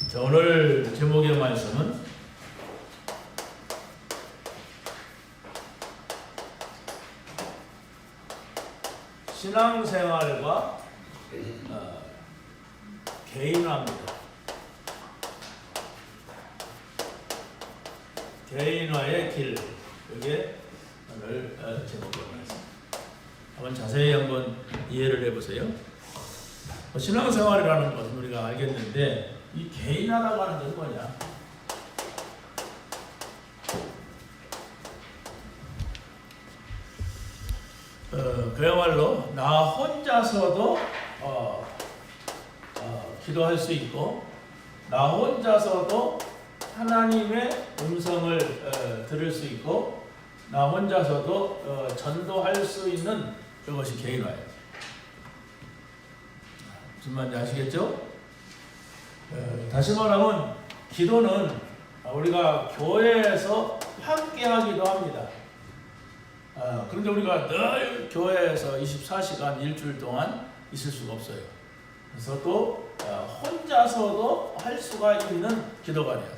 자, 오늘 제목의 말씀은 신앙생활과 개인화입니다. 개인화의 길. 이게 오늘 제목의 말씀. 한번 자세히 한번 이해를 해보세요. 신앙생활이라는 것은 우리가 알겠는데 이 개인화라고 하는 건 뭐냐? 그야말로 나 혼자서도 기도할 수 있고 나 혼자서도 하나님의 음성을 들을 수 있고 나 혼자서도 전도할 수 있는 그것이 개인화예요. 무슨 말인지 아시겠죠? 다시 말하면 기도는 우리가 교회에서 함께 하기도 합니다. 그런데 우리가 늘 교회에서 24시간 일주일 동안 있을 수가 없어요. 그래서 또 혼자서도 할 수가 있는 기도가 돼야 돼요.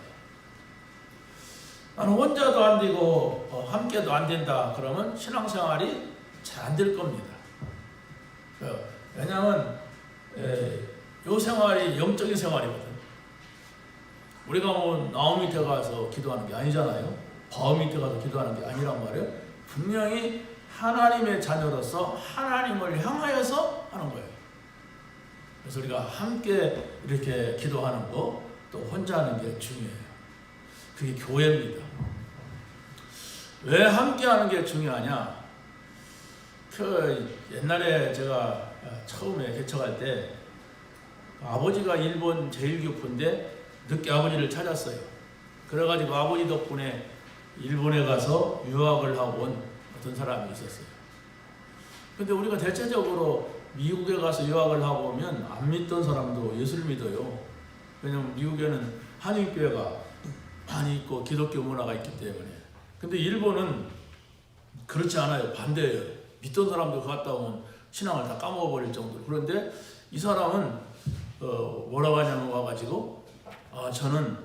나는 혼자도 안 되고 함께도 안 된다. 그러면 신앙생활이 잘 안 될 겁니다. 왜냐하면 요 생활이 영적인 생활이거든. 우리가 뭐 나무 밑에 가서 기도하는 게 아니잖아요. 바위 밑에 가서 기도하는 게 아니란 말이에요. 분명히 하나님의 자녀로서 하나님을 향하여서 하는 거예요. 그래서 우리가 함께 이렇게 기도하는 거, 또 혼자 하는 게 중요해요. 그게 교회입니다. 왜 함께 하는 게 중요하냐? 옛날에 제가 처음에 개척할 때 아버지가 일본 제1교포인데 늦게 아버지를 찾았어요. 그래가지고 아버지 덕분에 일본에 가서 유학을 하고 온 어떤 사람이 있었어요. 근데 우리가 대체적으로 미국에 가서 유학을 하고 오면 안 믿던 사람도 예수를 믿어요. 왜냐면 미국에는 한인교회가 많이 있고 기독교 문화가 있기 때문에. 근데 일본은 그렇지 않아요. 반대예요. 믿던 사람도 갔다 오면 신앙을 다 까먹어버릴 정도로. 그런데 이 사람은 뭐라고 하냐면 와가지고 저는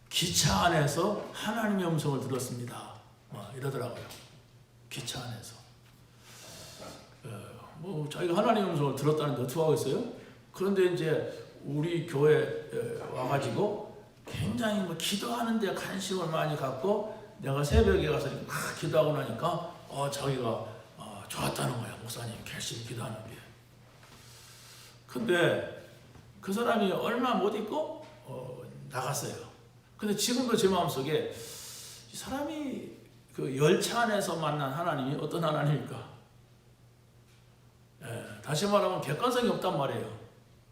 기차 안에서 하나님의 음성을 들었습니다. 이러더라고요. 기차 안에서. 뭐 자기가 하나님의 음성을 들었다는데 어떻게 하겠어요? 그런데 이제 우리 교회에 와가지고 굉장히 뭐 기도하는 데 관심을 많이 갖고 내가 새벽에 가서 막 기도하고 나니까 자기가 좋았다는 거야. 목사님 열심히 기도하는 게. 근데 그 사람이 얼마 못 있고 나갔어요. 근데 지금도 제 마음속에 이 사람이 그 열차 안에서 만난 하나님이 어떤 하나님일까? 다시 말하면 객관성이 없단 말이에요.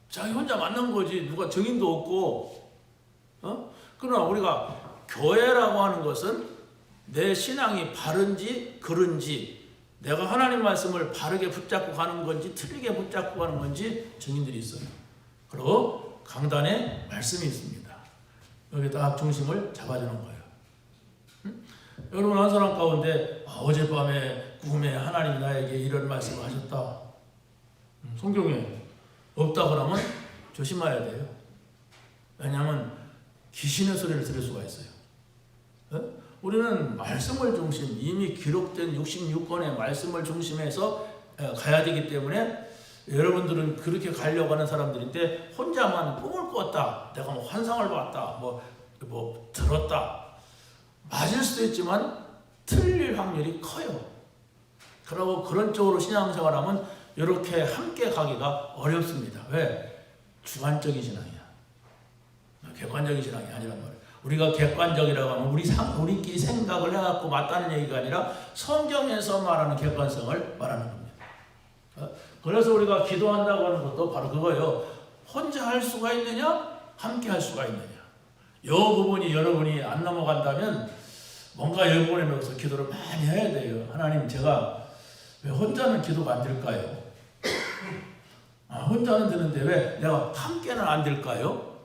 자기 혼자 만난 거지 누가 증인도 없고. 그러나 우리가 교회라고 하는 것은 내 신앙이 바른지 그른지 내가 하나님 말씀을 바르게 붙잡고 가는 건지 틀리게 붙잡고 가는 건지 증인들이 있어요. 그리고 강단에 말씀이 있습니다. 여기 딱 중심을 잡아주는 거예요. 여러분 한 사람 가운데 어젯밤에 꿈에 하나님이 나에게 이런 말씀을 하셨다. 성경에 없다 그러면 조심해야 돼요. 왜냐하면 귀신의 소리를 들을 수가 있어요. 우리는 말씀을 중심, 이미 기록된 66권의 말씀을 중심해서 가야 되기 때문에 여러분들은 그렇게 가려고 하는 사람들인데 혼자만 꿈을 꿨다, 내가 뭐 환상을 봤다, 뭐 들었다, 맞을 수도 있지만 틀릴 확률이 커요. 그러고 그런 쪽으로 신앙생활하면 이렇게 함께 가기가 어렵습니다. 왜? 주관적인 신앙이야. 객관적인 신앙이 아니란 말이에요. 우리가 객관적이라고 하면 우리끼리 생각을 해갖고 맞다는 얘기가 아니라 성경에서 말하는 객관성을 말하는 겁니다. 그래서 우리가 기도한다고 하는 것도 바로 그거예요. 혼자 할 수가 있느냐? 함께 할 수가 있느냐? 이 부분이 여러분이 안 넘어간다면 뭔가 여러분에 넣어서 기도를 많이 해야 돼요. 하나님, 제가 왜 혼자는 기도가 안 될까요? 혼자는 되는데 왜 내가 함께는 안 될까요?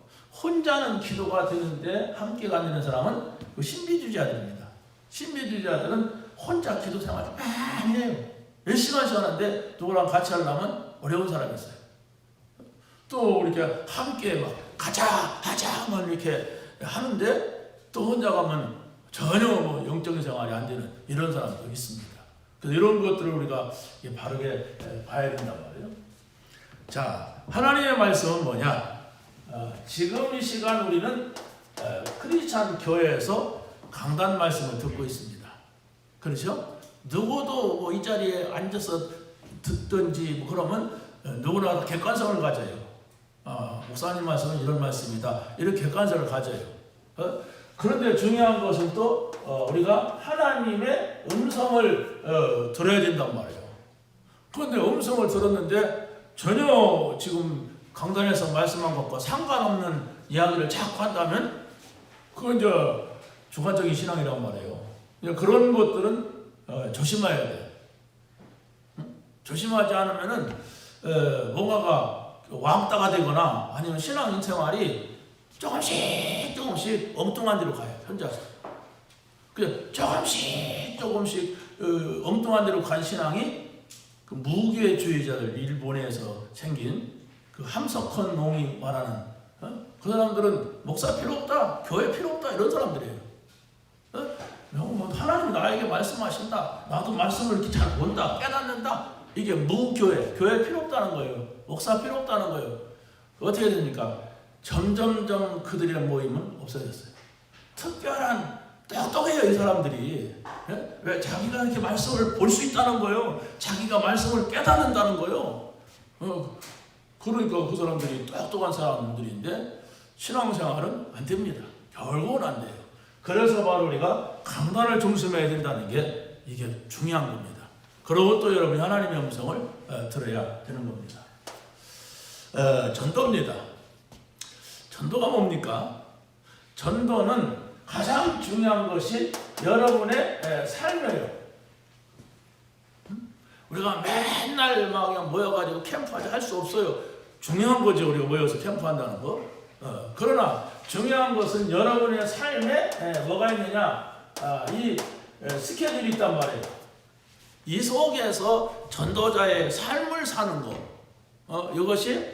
혼자는 기도가 되는데 함께가 안 되는 사람은 신비주의자들입니다. 신비주의자들은 혼자 기도 생활을 많이 해요. 몇 시간씩 하는데 누구랑 같이 하려면 어려운 사람이 있어요. 또 이렇게 함께 막 하자만 이렇게 하는데 또 혼자 가면 전혀 뭐 영적인 생활이 안 되는 이런 사람도 있습니다. 그래서 이런 것들을 우리가 바르게 봐야 된단 말이에요. 자, 하나님의 말씀은 뭐냐? 지금 이 시간 우리는 크리스찬 교회에서 강단 말씀을 듣고 있습니다. 그렇죠? 누구도 뭐 이 자리에 앉아서 듣든지 뭐 그러면 누구나 객관성을 가져요. 목사님 말씀은 이런 말씀이다. 이런 객관성을 가져요. 그런데 중요한 것은 또 우리가 하나님의 음성을 들어야 된단 말이에요. 그런데 음성을 들었는데 전혀 지금 강단에서 말씀한 것과 상관없는 이야기를 자꾸 한다면 그건 이제 주관적인 신앙이란 말이에요. 그런 것들은 조심해야 돼요. 조심하지 않으면은 뭔가가 왕따가 되거나 아니면 신앙 생활이 조금씩 엉뚱한 데로 가요. 혼자서. 그래서 조금씩 엉뚱한 데로 간 신앙이 그 무교회주의자들 일본에서 생긴 그 함석헌 농이 말하는 그 사람들은 목사 필요 없다, 교회 필요 없다 이런 사람들이에요. 하나님 나에게 말씀하신다. 나도 말씀을 이렇게 잘 본다, 깨닫는다. 이게 무교회, 교회 필요 없다는 거예요. 목사 필요 없다는 거예요. 어떻게 됩니까? 점점점 그들의 모임은 없어졌어요. 특별한 똑똑해요 이 사람들이. 왜? 자기가 이렇게 말씀을 볼 수 있다는 거예요. 자기가 말씀을 깨닫는다는 거예요. 그러니까 그 사람들이 똑똑한 사람들인데 신앙생활은 안 됩니다. 결국은 안 돼요. 그래서 바로 우리가 강단을 중심해야 된다는 게 이게 중요한 겁니다. 그리고 또 여러분이 하나님의 음성을 들어야 되는 겁니다. 전도입니다. 전도가 뭡니까? 전도는 가장 중요한 것이 여러분의 삶이에요. 우리가 맨날 막 그냥 모여가지고 캠프하자 할 수 없어요. 중요한 거죠. 우리가 모여서 캠프한다는 거. 그러나 중요한 것은 여러분의 삶에 뭐가 있느냐? 이 스케줄이 있단 말이에요. 이 속에서 전도자의 삶을 사는 거. 이것이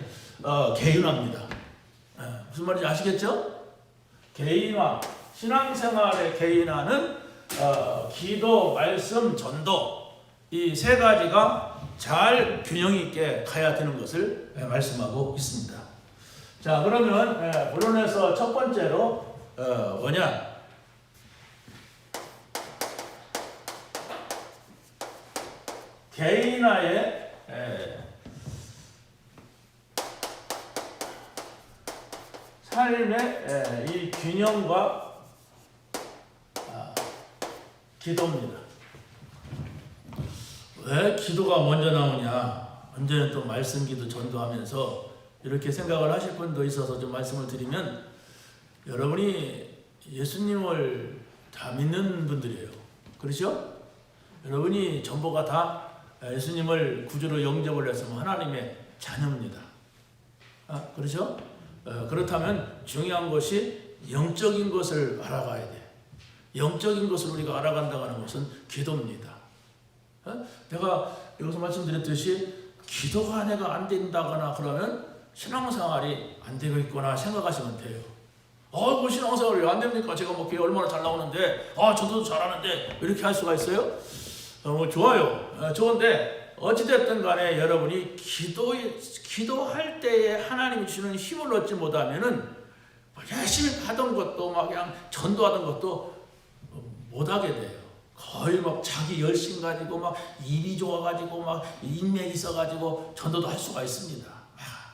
개인화입니다. 무슨 말인지 아시겠죠? 개인화. 신앙생활의 개인화는 기도, 말씀, 전도 이 세 가지가 잘 균형 있게 가야 되는 것을 말씀하고 있습니다. 자, 그러면 본론에서 첫 번째로 뭐냐? 개인화의 삶의 이 균형과 기도입니다. 왜 기도가 먼저 나오냐? 언제는 또 말씀 기도 전도하면서 이렇게 생각을 하실 분도 있어서 좀 말씀을 드리면 여러분이 예수님을 다 믿는 분들이에요. 그렇죠? 여러분이 전부가 다 예수님을 구주로 영접을 해서 하나님의 자녀입니다. 그렇죠? 그렇다면 중요한 것이 영적인 것을 알아가야 돼. 영적인 것을 우리가 알아간다고 하는 것은 기도입니다. 내가 여기서 말씀드렸듯이 기도가 내가 안 된다거나 그러면 신앙생활이 안 되고 있거나 생각하시면 돼요. 그 신앙생활이 왜 안 됩니까? 제가 뭐 교회 얼마나 잘 나오는데, 저도 잘하는데 이렇게 할 수가 있어요? 좋아요. 좋은데 어찌됐든 간에 여러분이 기도할 때에 하나님이 주시는 힘을 얻지 못하면은 열심히 하던 것도 막 그냥 전도하던 것도 못하게 돼요. 거의 막 자기 열심 가지고 막 입이 좋아가지고 막 인맥이 있어가지고 전도도 할 수가 있습니다.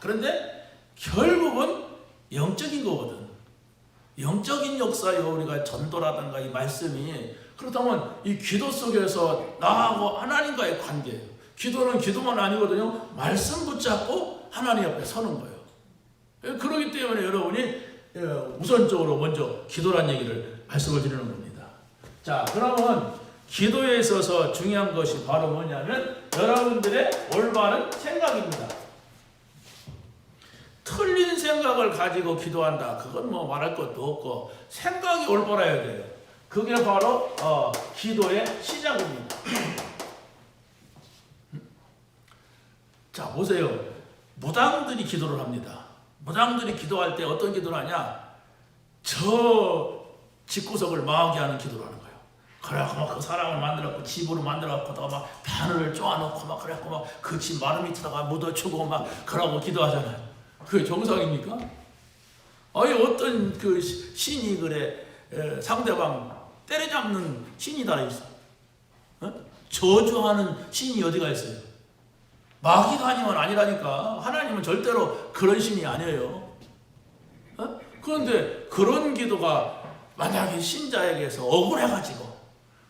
그런데 결국은 영적인 거거든. 영적인 역사요. 우리가 전도라든가 이 말씀이 그렇다면 이 기도 속에서 나하고 하나님과의 관계예요. 기도는 기도만 아니거든요. 말씀 붙잡고 하나님 앞에 서는 거예요. 그렇기 때문에 여러분이 우선적으로 먼저 기도란 얘기를 말씀을 드리는 겁니다. 자, 그러면 기도에 있어서 중요한 것이 바로 뭐냐면 여러분들의 올바른 생각입니다. 틀린 생각을 가지고 기도한다. 그건 뭐 말할 것도 없고 생각이 올바라야 돼요. 그게 바로 기도의 시작입니다. 자, 보세요. 무당들이 기도를 합니다. 무당들이 기도할 때 어떤 기도를 하냐? 저 집구석을 망하게 하는 기도를 하는 거예요. 그래갖고 막 그 사람을 만들었고 집으로 만들어갖고 막 바늘을 쪼아놓고 막 그래갖고 막 그 집 마루 밑에다가 묻어주고 막 그러고 기도하잖아요. 그게 정상입니까? 아니 어떤 그 신이 그래 상대방 때려잡는 신이 다 있어. 저주하는 신이 어디가 있어요? 마귀가 아니면 아니라니까. 하나님은 절대로 그런 신이 아니에요. 그런데 그런 기도가 만약에 신자에게서 억울해가지고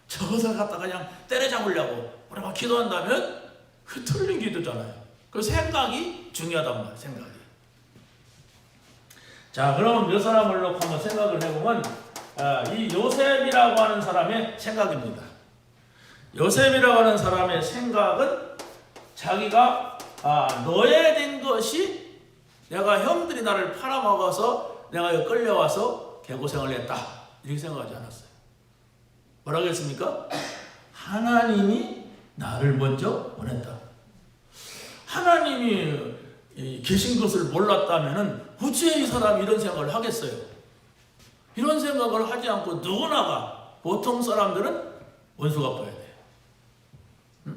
저것을 갖다가 그냥 때려잡으려고 우리가 기도한다면 그 틀린 기도잖아요. 그 생각이 중요하단 말이에요. 생각이. 자, 그러면 몇 사람을 놓고 한번 생각을 해보면 이 요셉이라고 하는 사람의 생각입니다. 요셉이라고 하는 사람의 생각은 자기가 노예된 것이 내가 형들이 나를 팔아먹어서 내가 끌려와서 개고생을 했다 이렇게 생각하지 않았어요. 뭐라고 했습니까? 하나님이 나를 먼저 보냈다. 하나님이 계신 것을 몰랐다면 어찌 이 사람이 이런 생각을 하겠어요? 이런 생각을 하지 않고 누구나가 보통 사람들은 원수가 보여야 돼요.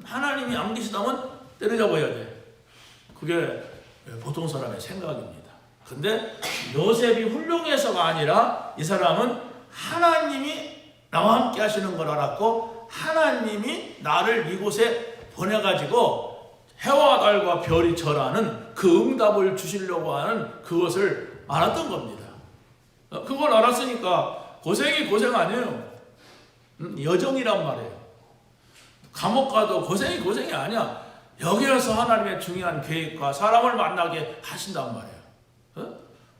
하나님이 안 계시다면 때려잡아야 돼. 그게 보통 사람의 생각입니다. 근데 요셉이 훌륭해서가 아니라 이 사람은 하나님이 나와 함께 하시는 걸 알았고 하나님이 나를 이곳에 보내가지고 해와 달과 별이 절하는 그 응답을 주시려고 하는 그것을 알았던 겁니다. 그걸 알았으니까 고생이 고생 아니에요. 여정이란 말이에요. 감옥 가도 고생이 고생이 아니야. 여기에서 하나님의 중요한 계획과 사람을 만나게 하신단 말이에요.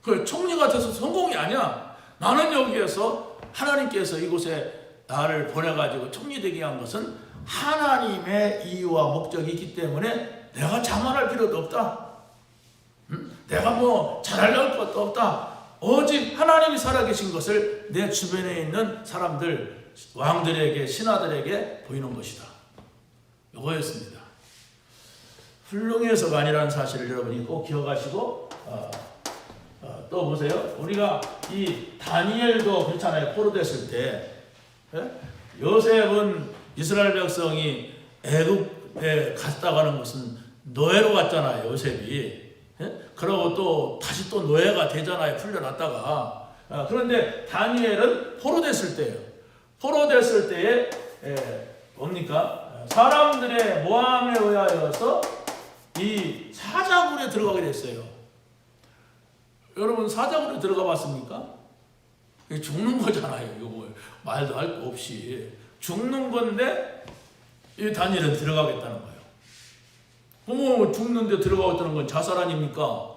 그 총리가 돼서 성공이 아니야. 나는 여기에서 하나님께서 이곳에 나를 보내가지고 총리 되게 한 것은 하나님의 이유와 목적이 있기 때문에 내가 자만할 필요도 없다. 내가 뭐 잘할 것도 없다. 오직 하나님이 살아계신 것을 내 주변에 있는 사람들, 왕들에게, 신하들에게 보이는 것이다. 이거였습니다. 훌륭해서가 아니라는 사실을 여러분이 꼭 기억하시고 또 보세요. 우리가 이 다니엘도 그렇잖아요. 포로됐을 때 요셉은 이스라엘 백성이 애굽에 갔다 가는 것은 노예로 갔잖아요. 요셉이. 그러고 또 다시 또 노예가 되잖아요. 풀려났다가. 그런데 다니엘은 포로됐을 때예요. 포로됐을 때에 뭡니까? 사람들의 모함에 의하여서 이 사자굴에 들어가게 됐어요. 여러분 사자굴에 들어가 봤습니까? 죽는 거잖아요. 이거 말도 할 거 없이 죽는 건데 이 다니엘은 들어가겠다는 거예요. 어머 죽는데 들어가겠다는 건 자살 아닙니까?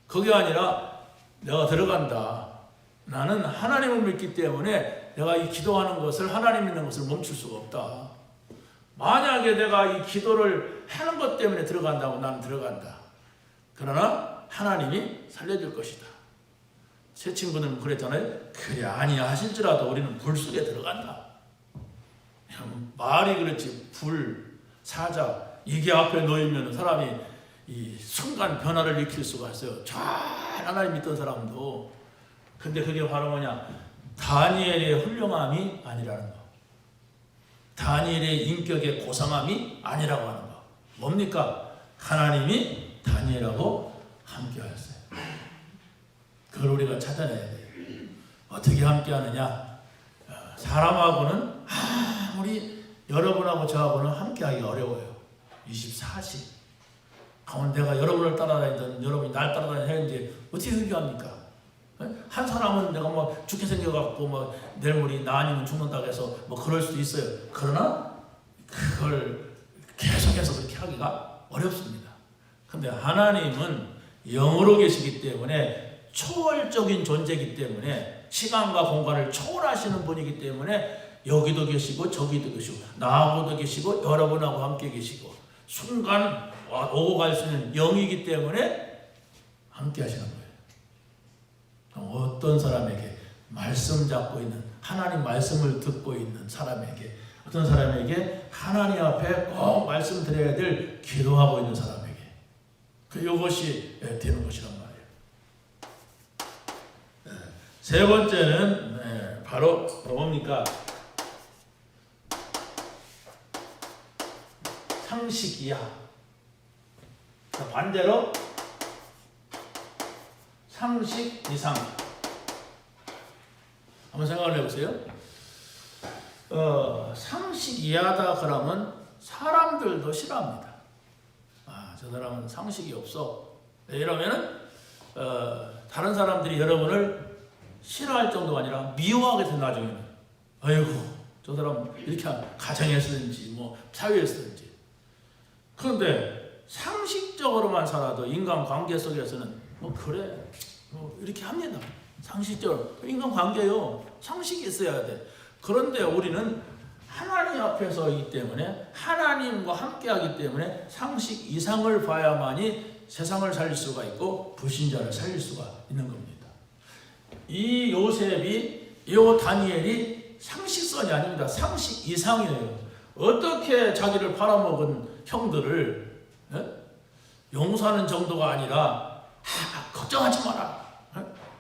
그게 아니라 내가 들어간다. 나는 하나님을 믿기 때문에 내가 이 기도하는 것을 하나님 믿는 것을 멈출 수가 없다. 만약에 내가 이 기도를 하는 것 때문에 들어간다고 나는 들어간다. 그러나 하나님이 살려줄 것이다. 새 친구는 그랬잖아요. 그래 아니야 하실지라도 우리는 불 속에 들어간다. 말이 그렇지 불, 사자 이게 앞에 놓이면 사람이 이 순간 변화를 일으킬 수가 있어요. 잘 하나님 믿던 사람도. 근데 그게 바로 뭐냐? 다니엘의 훌륭함이 아니라는 거. 다니엘의 인격의 고상함이 아니라고 하는 거. 뭡니까? 하나님이 다니엘하고 함께 하였어요. 그걸 우리가 찾아내야 돼요. 어떻게 함께 하느냐? 사람하고는 아무리 여러분하고 저하고는 함께 하기가 어려워요. 24시. 내가 여러분을 따라다니든 여러분이 날 따라다니는데 어떻게 의지합니까? 한 사람은 내가 뭐 죽게 생겨갖고 뭐 내일 모레 나 아니면 죽는다고 해서 뭐 그럴 수도 있어요. 그러나 그걸 계속해서 그렇게 하기가 어렵습니다. 근데 하나님은 영으로 계시기 때문에 초월적인 존재이기 때문에 시간과 공간을 초월하시는 분이기 때문에 여기도 계시고 저기도 계시고 나하고도 계시고 여러분하고 함께 계시고 순간 오고 갈 수 있는 영이기 때문에 함께 하시는 거예요. 어떤 사람에게 말씀 잡고 있는 하나님 말씀을 듣고 있는 사람에게 어떤 사람에게 하나님 앞에 꼭 말씀드려야 될 기도하고 있는 사람에게 이것이 되는 것이란 말이에요. 세 번째는 바로 뭡니까? 상식 이하. 반대로 상식 이상. 한번 생각을 해보세요. 상식 이하다 그러면 사람들도 싫어합니다. 저 사람은 상식이 없어. 이러면은 다른 사람들이 여러분을 싫어할 정도가 아니라 미워하게 된 나중에는 아이고 저 사람 이렇게 가정에 쓰든지 뭐 사회에 쓰든지. 그런데 상식적으로만 살아도 인간관계 속에서는 뭐 그래 뭐 이렇게 합니다. 상식적으로 인간관계요 상식이 있어야 돼. 그런데 우리는 하나님 앞에서 있기 때문에 하나님과 함께하기 때문에 상식 이상을 봐야만이 세상을 살릴 수가 있고 불신자를 살릴 수가 있는 겁니다. 이 요셉이 이 다니엘이 상식선이 아닙니다. 상식 이상이에요. 어떻게 자기를 팔아먹은 형들을 용서하는 정도가 아니라 걱정하지 마라.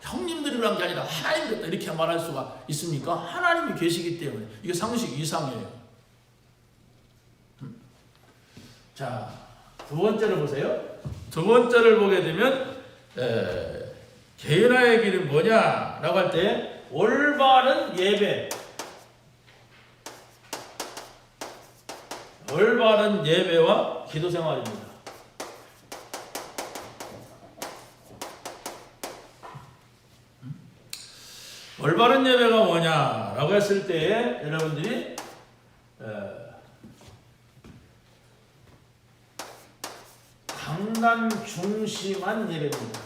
형님들이란 게 아니라 하나님이다 이렇게 말할 수가 있습니까? 하나님이 계시기 때문에 이게 상식 이상이에요. 자, 두 번째를 보세요. 두 번째를 보게 되면 개인화의 길은 뭐냐라고 할 때 올바른 예배. 올바른 예배와 기도 생활입니다. 올바른 예배가 뭐냐라고 했을 때에 여러분들이 강단 중심한 예배입니다.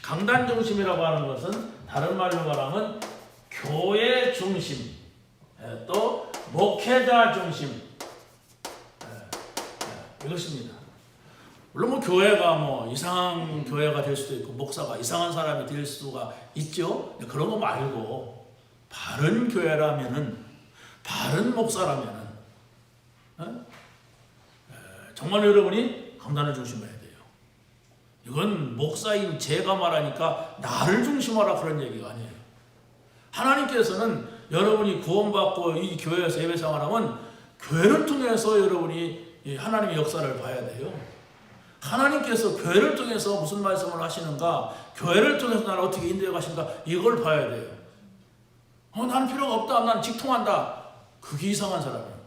강단 중심이라고 하는 것은 다른 말로 말하면 교회 중심, 또 목회자 중심 이것입니다. 물론 뭐 교회가 뭐 이상한 교회가 될 수도 있고 목사가 이상한 사람이 될 수가 있죠. 그런 거 말고 바른 교회라면은 바른 목사라면은 정말 여러분이 강단을 중심해야 돼요. 이건 목사인 제가 말하니까 나를 중심하라 그런 얘기가 아니에요. 하나님께서는 여러분이 구원받고 이 교회에서 예배 생활하면 교회를 통해서 여러분이 하나님의 역사를 봐야 돼요. 하나님께서 교회를 통해서 무슨 말씀을 하시는가, 교회를 통해서 나를 어떻게 인도해 가신가, 이걸 봐야 돼요. 나는 필요가 없다, 나는 직통한다. 그게 이상한 사람이에요.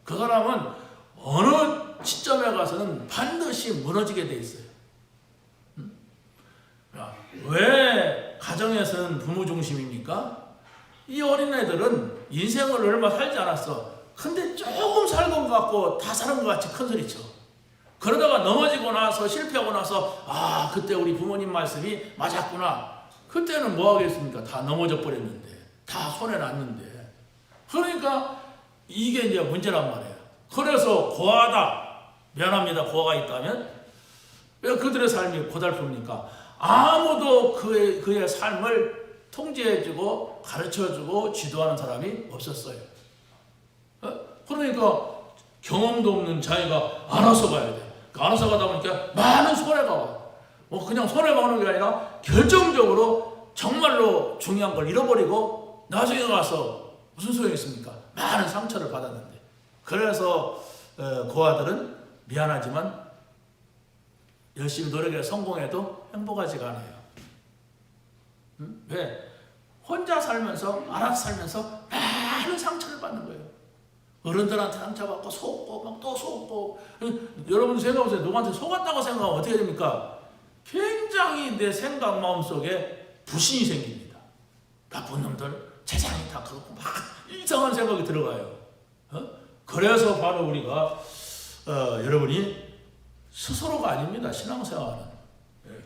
그 사람은 어느 시점에 가서는 반드시 무너지게 돼 있어요. 왜 가정에서는 부모 중심입니까? 이 어린애들은 인생을 얼마 살지 않았어. 근데 조금 살고 것 같고 다 사는 것 같이 큰 소리 쳐. 그러다가 넘어지고 나서 실패하고 나서 그때 우리 부모님 말씀이 맞았구나. 그때는 뭐 하겠습니까? 다 넘어져 버렸는데, 다 손해 났는데. 그러니까 이게 이제 문제란 말이에요. 그래서 고아다. 미안합니다. 고아가 있다면 왜 그들의 삶이 고달픕니까? 아무도 그의 삶을 통제해주고 가르쳐주고 지도하는 사람이 없었어요. 그러니까 경험도 없는 자기가 알아서 가야 돼. 알아서 가다 보니까 많은 손해가 와. 그냥 손해가 오는 게 아니라 결정적으로 정말로 중요한 걸 잃어버리고 나중에 가서 무슨 소용이 있습니까? 많은 상처를 받았는데. 그래서 고아들은 미안하지만 열심히 노력해서 성공해도 행복하지가 않아요. 왜? 혼자 살면서 알아서 살면서 많은 상처를 받는 거예요. 어른들한테 상처받고 속고 막 또 속고. 여러분 생각해보세요. 누구한테 속았다고 생각하면 어떻게 됩니까? 굉장히 내 생각 마음속에 불신이 생깁니다. 나쁜 놈들 세상이 다 그렇고 막 이상한 생각이 들어가요. 그래서 바로 우리가 여러분이 스스로가 아닙니다. 신앙생활은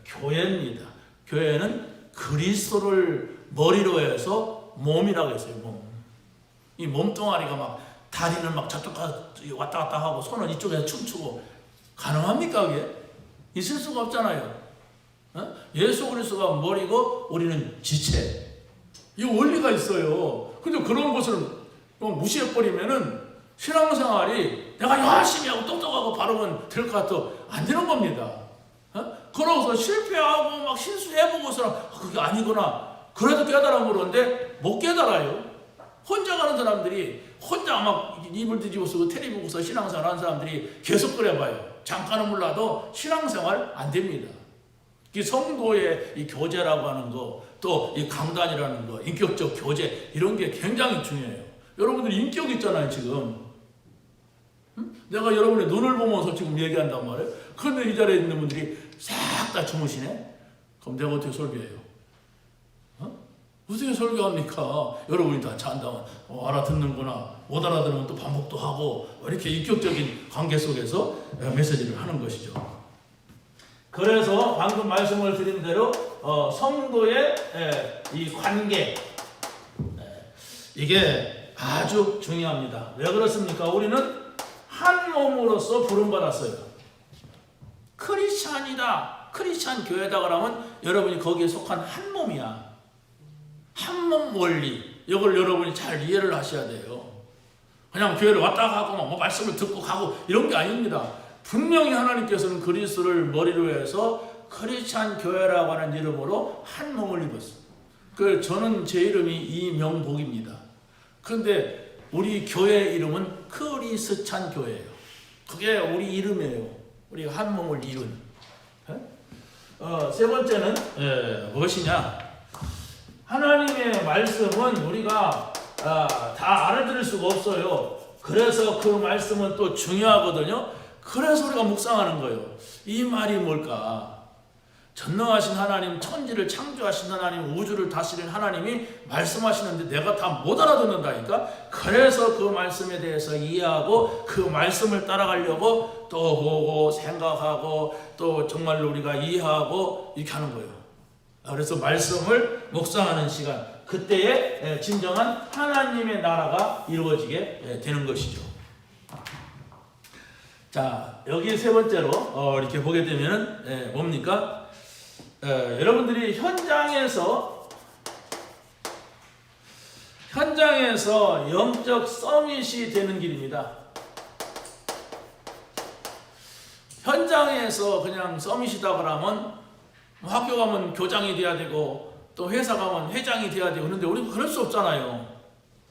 교회입니다. 교회는 그리스도를 머리로 해서 몸이라고 했어요. 몸. 이 몸뚱아리가 막 다리는 막 저쪽 왔다 갔다 하고 손은 이쪽에서 춤추고 가능합니까? 그게? 있을 수가 없잖아요. 예수 그리스도가 머리고 우리는 지체. 이 원리가 있어요. 근데 그런 것을 무시해버리면은 신앙생활이 내가 열심히 하고 똑똑하고 바르면 될 것 같아 안 되는 겁니다. 그 그러고서 실패하고 막 실수해보고서 그게 아니구나. 그래도 깨달아 모르는데 못 깨달아요. 혼자 가는 사람들이 혼자 막 입을 뒤집어 쓰고 테레비 보고서 신앙생활 하는 사람들이 계속 그래봐요. 잠깐은 몰라도 신앙생활 안 됩니다. 이 성도의 이 교제라고 하는 거, 또 이 강단이라는 거, 인격적 교제 이런 게 굉장히 중요해요. 여러분들 인격 있잖아요 지금. 내가 여러분의 눈을 보면서 지금 얘기한단 말이에요. 그런데 이 자리에 있는 분들이 싹 다 주무시네? 그럼 내가 어떻게 설교해요? 어떻게 설교합니까? 여러분이 다 잔다면 알아듣는구나. 못 알아들으면 또 반복도 하고 이렇게 인격적인 관계 속에서 메시지를 하는 것이죠. 그래서 방금 말씀을 드린 대로 성도의 이 관계 이게 아주 중요합니다. 왜 그렇습니까? 우리는 한 몸으로서 부름받았어요. 크리스찬이다, 크리스찬 교회다 그러면 여러분이 거기에 속한 한 몸이야. 한 몸 원리 이걸 여러분이 잘 이해를 하셔야 돼요. 그냥 교회를 왔다 가고 뭐 말씀을 듣고 가고 이런 게 아닙니다. 분명히 하나님께서는 그리스도를 머리로 해서 크리스찬 교회라고 하는 이름으로 한 몸을 입었어요. 그 저는 제 이름이 이명복입니다. 그런데 우리 교회 이름은 크리스찬 교회예요. 그게 우리 이름이에요. 우리가 한 몸을 이룬. 세 번째는 무엇이냐? 하나님의 말씀은 우리가 다 알아들을 수가 없어요. 그래서 그 말씀은 또 중요하거든요. 그래서 우리가 묵상하는 거예요. 이 말이 뭘까? 전능하신 하나님, 천지를 창조하신 하나님, 우주를 다스리는 하나님이 말씀하시는데 내가 다 못 알아듣는다니까? 그래서 그 말씀에 대해서 이해하고 그 말씀을 따라가려고 또 보고 생각하고 또 정말로 우리가 이해하고 이렇게 하는 거예요. 그래서 말씀을 묵상하는 시간, 그때에 진정한 하나님의 나라가 이루어지게 되는 것이죠. 자, 여기 세 번째로 이렇게 보게 되면은 뭡니까? 여러분들이 현장에서 영적 서밋이 되는 길입니다. 현장에서 그냥 서밋이다 그러면 학교 가면 교장이 돼야 되고 또 회사 가면 회장이 돼야 되고 그런데 우리가 그럴 수 없잖아요.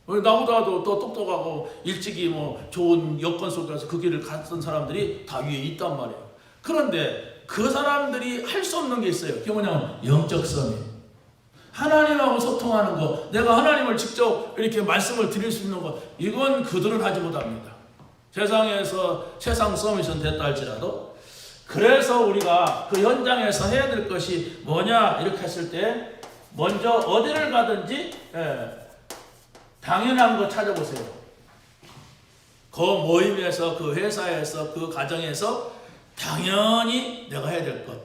나보다도 또 똑똑하고 일찍이 뭐 좋은 여건 속에서 그 길을 갔던 사람들이 다 위에 있단 말이에요. 그런데 그 사람들이 할 수 없는 게 있어요. 그게 뭐냐면 영적 서밋. 하나님하고 소통하는 거, 내가 하나님을 직접 이렇게 말씀을 드릴 수 있는 거, 이건 그들은 하지 못합니다. 세상 서밋은 됐다 할지라도. 그래서 우리가 그 현장에서 해야 될 것이 뭐냐 이렇게 했을 때 먼저 어디를 가든지 당연한 거 찾아보세요. 그 모임에서, 그 회사에서, 그 가정에서 당연히 내가 해야 될 것.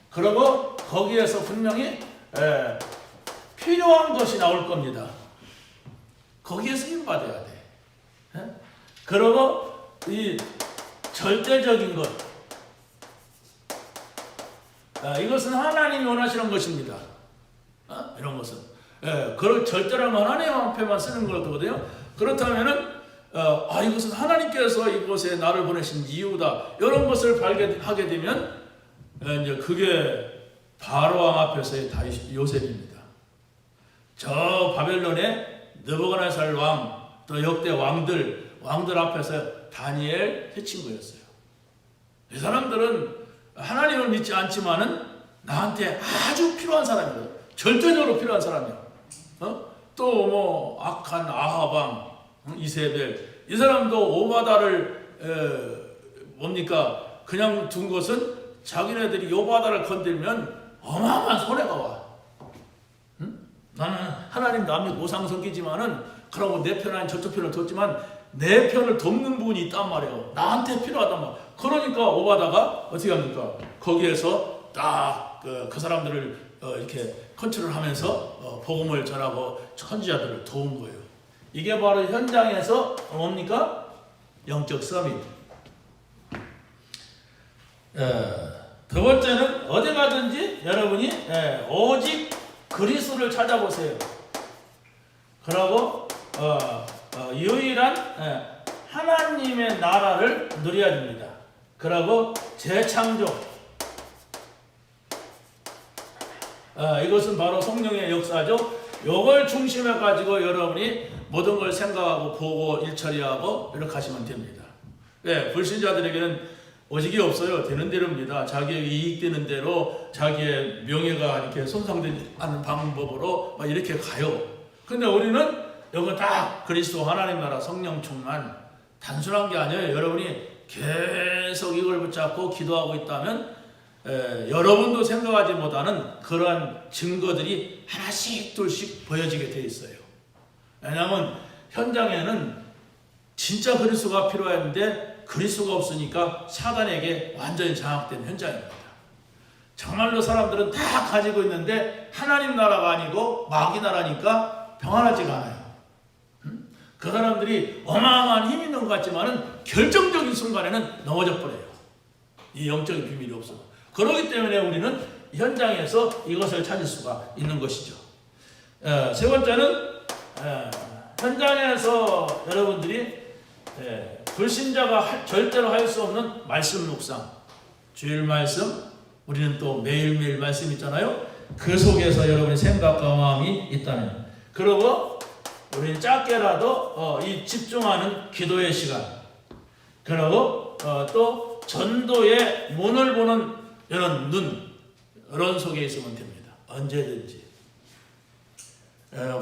그리고 거기에서 분명히 필요한 것이 나올 겁니다. 거기에 쓰임 받아야 돼. 그리고 이 절대적인 것. 이것은 하나님이 원하시는 것입니다. 이런 것은. 그걸 절대라면 하나님 앞에만 쓰는 거거든요. 그렇다면은 이것은 하나님께서 이곳에 나를 보내신 이유다. 이런 것을 발견하게 되면 이제 그게 바로왕 앞에서의 요셉입니다. 저 바벨론의 느부갓네살 왕, 또 역대 왕들 앞에서 다니엘 세 친구였어요. 이 사람들은 하나님을 믿지 않지만은 나한테 아주 필요한 사람이거든. 절대적으로 필요한 사람이야. 또 뭐 악한 아하방, 이세벨, 이 사람도 오바다를 뭡니까? 그냥 둔 것은 자기네들이 요바다를 건들면 어마어마한 손해가 와. 나는 하나님 남의 우상 섬기지만은 그러고 내 편 아닌 저쪽 편을 뒀지만 내 편을 돕는 부분이 있단 말이에요. 나한테 필요하단 말이에요. 그러니까 오바다가 어떻게 합니까? 거기에서 딱 그 사람들을 이렇게 컨트롤하면서 복음을 전하고 선지자들을 도운 거예요. 이게 바로 현장에서 뭡니까? 영적 서밋. 두 번째는 어디 가든지 여러분이 오직 그리스도를 찾아보세요. 그리고 유일한 하나님의 나라를 누려야 됩니다. 그리고 재창조. 이것은 바로 성령의 역사죠. 이걸 중심에 가지고 여러분이 모든 걸 생각하고 보고 일처리하고 이렇게 하시면 됩니다. 네, 불신자들에게는 오직이 없어요. 되는 대로입니다. 자기에게 이익되는 대로 자기의 명예가 이렇게 손상되지 않는 방법으로 이렇게 가요. 근데 우리는 이거 딱 그리스도 하나님 나라 성령 충만, 단순한 게 아니에요. 여러분이 계속 이걸 붙잡고 기도하고 있다면 여러분도 생각하지 못하는 그러한 증거들이 하나씩 둘씩 보여지게 돼 있어요. 왜냐하면 현장에는 진짜 그리스도가 필요했는데 그리스도가 없으니까 사단에게 완전히 장악된 현장입니다. 정말로 사람들은 다 가지고 있는데 하나님 나라가 아니고 마귀 나라니까 평안하지가 않아요. 그 사람들이 어마어마한 힘이 있는 것 같지만은 결정적인 순간에는 넘어져 버려요. 이 영적인 비밀이 없어. 그렇기 때문에 우리는 현장에서 이것을 찾을 수가 있는 것이죠. 세 번째는 현장에서 여러분들이 불신자가 절대로 할 수 없는 말씀 묵상, 주일 말씀, 우리는 또 매일매일 말씀 있잖아요. 그 속에서 여러분의 생각과 마음이 있다면, 그리고 우리는 작게라도 이 집중하는 기도의 시간, 그리고 또 전도의 문을 보는 이런 눈, 이런 속에 있으면 됩니다. 언제든지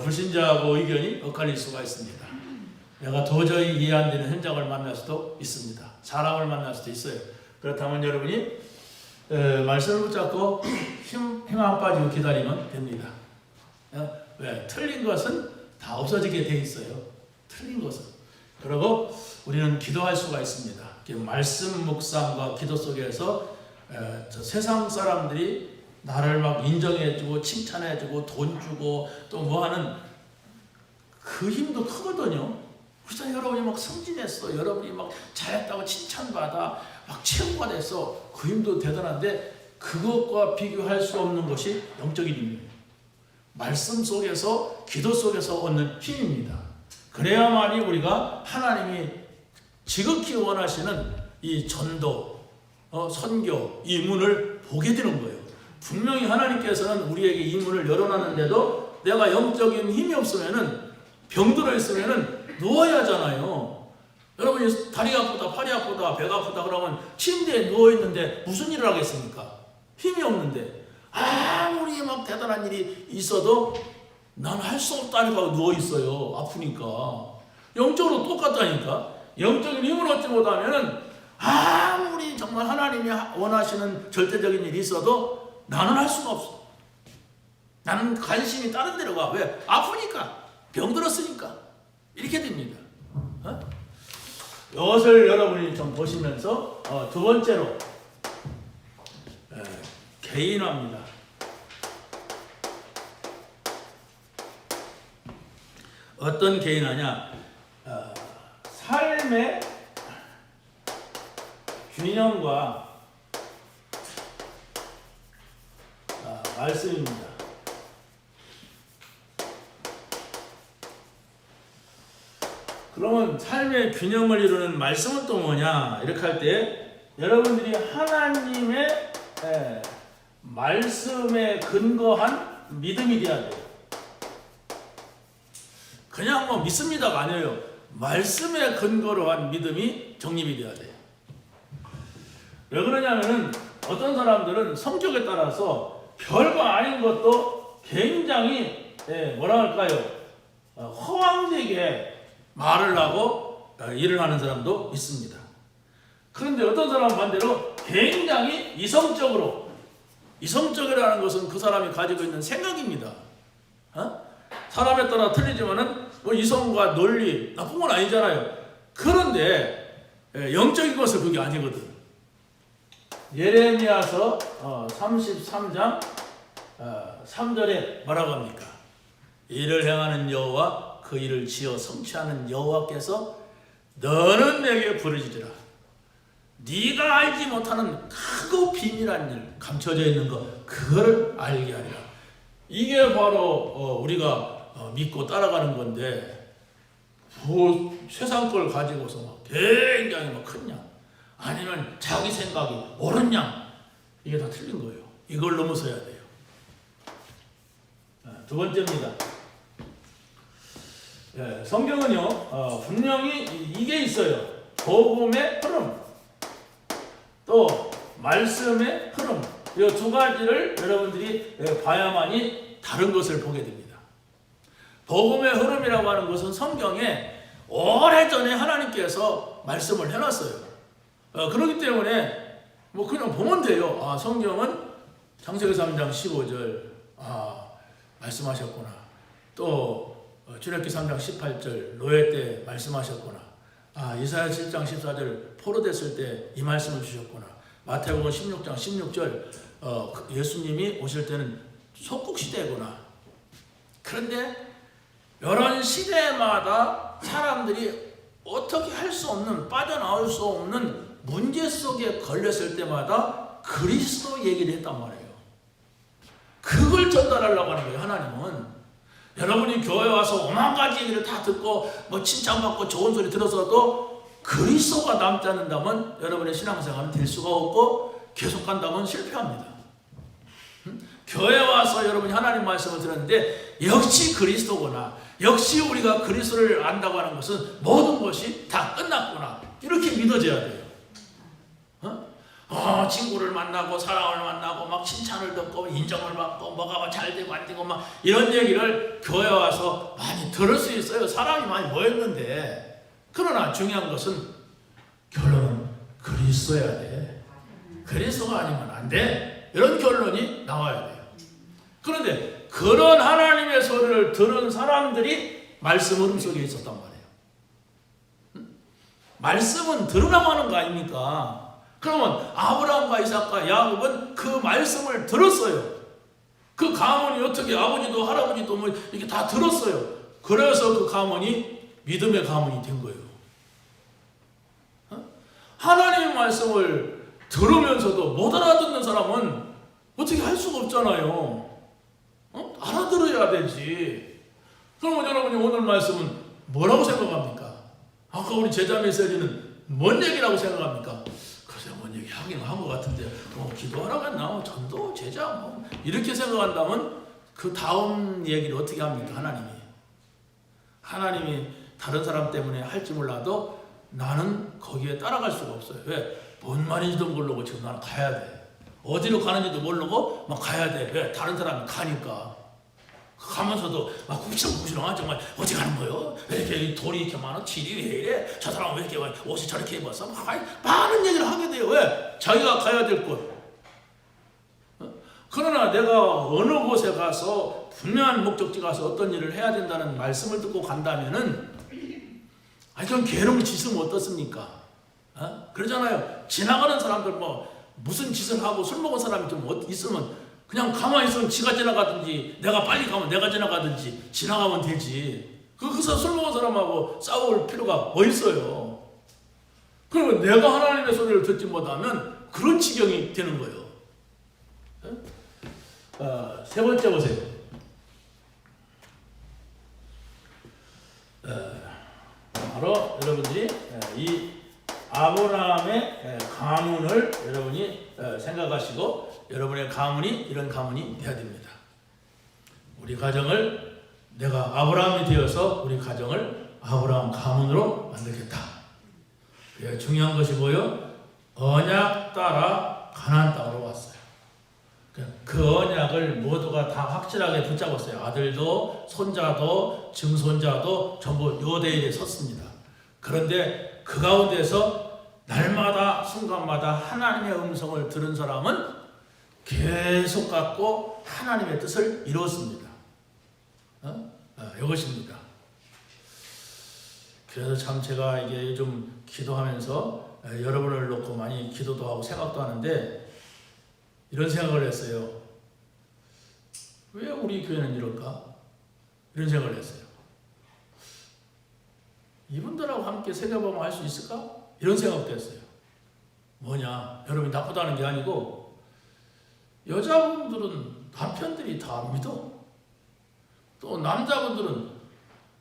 불신자하고 의견이 엇갈릴 수가 있습니다. 내가 도저히 이해 안 되는 현장을 만날 수도 있습니다. 사람을 만날 수도 있어요. 그렇다면 여러분이 말씀을 붙잡고 힘 안 빠지고 기다리면 됩니다. 왜? 틀린 것은 다 없어지게 돼 있어요. 틀린 것은. 그리고 우리는 기도할 수가 있습니다. 말씀 묵상과 기도 속에서 저 세상 사람들이 나를 막 인정해주고 칭찬해주고 돈 주고 또 뭐 하는 그 힘도 크거든요. 그래서 여러분이 막 승진했어, 여러분이 막 잘했다고 칭찬받아, 막 최고가 됐어, 그 힘도 대단한데 그것과 비교할 수 없는 것이 영적인 힘이에요. 말씀 속에서 기도 속에서 얻는 힘입니다. 그래야만이 우리가 하나님이 지극히 원하시는 이 전도, 선교, 이 문을 보게 되는 거예요. 분명히 하나님께서는 우리에게 이 문을 열어놨는데도 내가 영적인 힘이 없으면은, 병들어 있으면은 누워야 하잖아요. 여러분이 다리가 아프다, 팔이 아프다, 배가 아프다 그러면 침대에 누워있는데 무슨 일을 하겠습니까? 힘이 없는데. 아무리 막 대단한 일이 있어도 난 할 수 없다니까 누워있어요. 아프니까. 영적으로 똑같다니까. 영적인 힘을 얻지 못하면은 아무리 정말 하나님이 원하시는 절대적인 일이 있어도 나는 할 수가 없어. 나는 관심이 다른 데로 가. 왜? 아프니까. 병들었으니까. 이렇게 됩니다. 이것을 여러분이 좀 보시면서 두 번째로 개인화입니다. 어떤 개인화냐? 삶의 균형과 말씀입니다. 그러면 삶의 균형을 이루는 말씀은 또 뭐냐? 이렇게 할 때 여러분들이 하나님의 말씀에 근거한 믿음이 돼야 돼요. 그냥 뭐 믿습니다가 아니에요. 말씀에 근거로 한 믿음이 정립이 돼야 돼요. 왜 그러냐면은 어떤 사람들은 성격에 따라서 별거 아닌 것도 굉장히 뭐라 할까요? 허황되게 말을 하고 일을 하는 사람도 있습니다. 그런데 어떤 사람은 반대로 굉장히 이성적이라는 것은 그 사람이 가지고 있는 생각입니다. 사람에 따라 틀리지만은 뭐 이성과 논리 나쁜 건 아니잖아요. 그런데 영적인 것은 그게 아니거든. 예레미야서 33장 3절에 뭐라고 합니까? 일을 행하는 여호와 그 일을 지어 성취하는 여호와께서 너는 내게 부르짖으라. 네가 알지 못하는 크고 비밀한 일 감춰져 있는 것 그거를 알게 하리라. 이게 바로 우리가 믿고 따라가는 건데 뭐 세상 걸 가지고서 막 굉장히 막 큰 양 아니면 자기 생각이 옳은 양 이게 다 틀린 거예요. 이걸 넘어서야 돼요. 두 번째입니다. 성경은요, 분명히 이게 있어요. 복음의 흐름, 또 말씀의 흐름, 이 두 가지를 여러분들이 봐야만이 다른 것을 보게 됩니다. 복음의 흐름이라고 하는 것은 성경에 오래전에 하나님께서 말씀을 해놨어요. 그렇기 때문에 뭐 그냥 보면 돼요. 성경은 창세기 3장 15절 말씀하셨구나. 또 출애굽기 3장 18절 노예 때 말씀하셨구나. 이사야 7장 14절 포로됐을 때 이 말씀을 주셨구나. 마태복음 16장 16절 예수님이 오실 때는 속국시대구나. 그런데 이런 시대마다 사람들이 어떻게 할 수 없는, 빠져나올 수 없는 문제 속에 걸렸을 때마다 그리스도 얘기를 했단 말이에요. 그걸 전달하려고 하는 거예요. 하나님은 여러분이 교회 와서 오만 가지 얘기를 다 듣고 뭐 칭찬받고 좋은 소리 들어서도 그리스도가 남지 않는다면 여러분의 신앙생활은 될 수가 없고 계속 간다면 실패합니다. 교회 와서 여러분이 하나님 말씀을 들었는데 역시 그리스도구나, 역시 우리가 그리스도를 안다고 하는 것은 모든 것이 다 끝났구나, 이렇게 믿어져야 돼요. 친구를 만나고 사랑을 만나고 막 칭찬을 듣고 인정을 받고 뭐가 잘 되고 안 되고 막 이런 얘기를 교회 와서 많이 들을 수 있어요. 사람이 많이 모였는데. 그러나 중요한 것은 결론은 그리스도여야 돼. 그리스도가 아니면 안 돼. 이런 결론이 나와야 돼요. 그런데 그런 하나님의 소리를 들은 사람들이 말씀 흐름 속에 있었단 말이에요. 말씀은 들으라고 하는 거 아닙니까? 그러면 아브라함과 이삭과 야곱은 그 말씀을 들었어요. 그 가문이 어떻게 아버지도 할아버지도 뭐 이렇게 다 들었어요. 그래서 그 가문이 믿음의 가문이 된 거예요. 하나님의 말씀을 들으면서도 못 알아듣는 사람은 어떻게 할 수가 없잖아요. 알아들어야 되지. 그러면 여러분이 오늘 말씀은 뭐라고 생각합니까? 아까 우리 제자 메시지는 뭔 얘기라고 생각합니까? 글쎄 뭔 얘기 하긴 한 것 같은데 기도하라고 했나? 전도, 제자 이렇게 생각한다면 그 다음 얘기를 어떻게 합니까? 하나님이 다른 사람 때문에 할지 몰라도 나는 거기에 따라갈 수가 없어요. 왜? 뭔 말인지도 모르고 지금 나는 가야 돼. 어디로 가는지도 모르고 막 가야 돼. 왜? 다른 사람이 가니까. 가면서도 막 구시렁구시렁 정말 어디 가는 거요? 왜 이렇게 돌이 이렇게 많아? 딜이 왜 이래? 저 사람은 왜 이렇게 옷이 저렇게 입었어? 많은 얘기를 하게 돼요. 왜? 자기가 가야 될 곳. 그러나 내가 어느 곳에 가서 분명한 목적지 가서 어떤 일을 해야 된다는 말씀을 듣고 간다면은 그럼 괴로운 짓은 어떻습니까? 그러잖아요. 지나가는 사람들 무슨 짓을 하고 술 먹은 사람이 좀 있으면 그냥 가만히 있으면 지가 지나가든지 내가 빨리 가면 내가 지나가든지 지나가면 되지. 거기서 술 먹은 사람하고 싸울 필요가 뭐 있어요. 그러면 내가 하나님의 소리를 듣지 못하면 그런 지경이 되는 거예요. 세 번째 보세요. 바로 여러분들이 이 아브라함의 가문을 여러분이 생각하시고 여러분의 가문이 이런 가문이 되어야 됩니다. 우리 가정을 내가 아브라함이 되어서 우리 가정을 아브라함 가문으로 만들겠다. 중요한 것이 뭐요? 언약 따라 가나안 땅으로 왔어요. 그 언약을 모두가 다 확실하게 붙잡았어요. 아들도 손자도 증손자도 전부 요대에 섰습니다. 그런데 그 가운데서 날마다 순간마다 하나님의 음성을 들은 사람은 계속 갖고 하나님의 뜻을 이루었습니다. 이것입니다. 그래서 참 제가 이게 요즘 기도하면서 여러분을 놓고 많이 기도도 하고 생각도 하는데 이런 생각을 했어요. 왜 우리 교회는 이럴까? 이런 생각을 했어요. 이분들하고 함께 세계보험 할 수 있을까? 이런 생각도 했어요. 뭐냐? 여러분이 나쁘다는 게 아니고 여자분들은 남편들이 다 믿어. 또 남자분들은